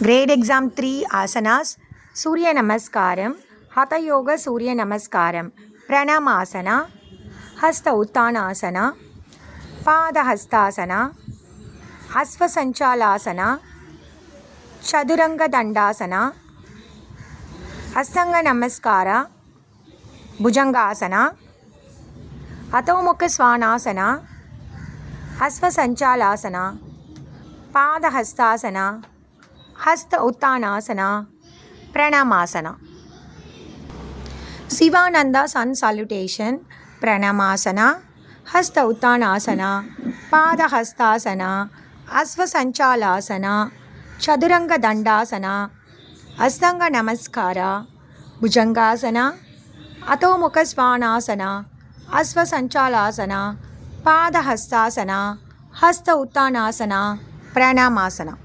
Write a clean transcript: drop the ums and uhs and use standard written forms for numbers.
Grade exam 3 asanas. Surya Namaskaram, Hatha Yoga Surya Namaskaram, Pranamasana, Hasta Uttanasana, Pada Hastasana, Asva Sanchalasana, Chaduranga Dandasana, Astanga Namaskara, Bhujangasana, Athamukha Svanasana, Asva Sanchalasana, Pada Hastasana, Hasta Uttanasana, Pranamasana. Sivananda sun salutation, Pranamasana, Hasta Uttanasana, Pada Hastasana, Asva Sanchalasana, Chaduranga Dandasana, Astanga Namaskara, Bhujangasana, Athamukha Svanasana, Asva Sanchalasana, Pada Hastasana, Hasta Uttanasana, Pranamasana.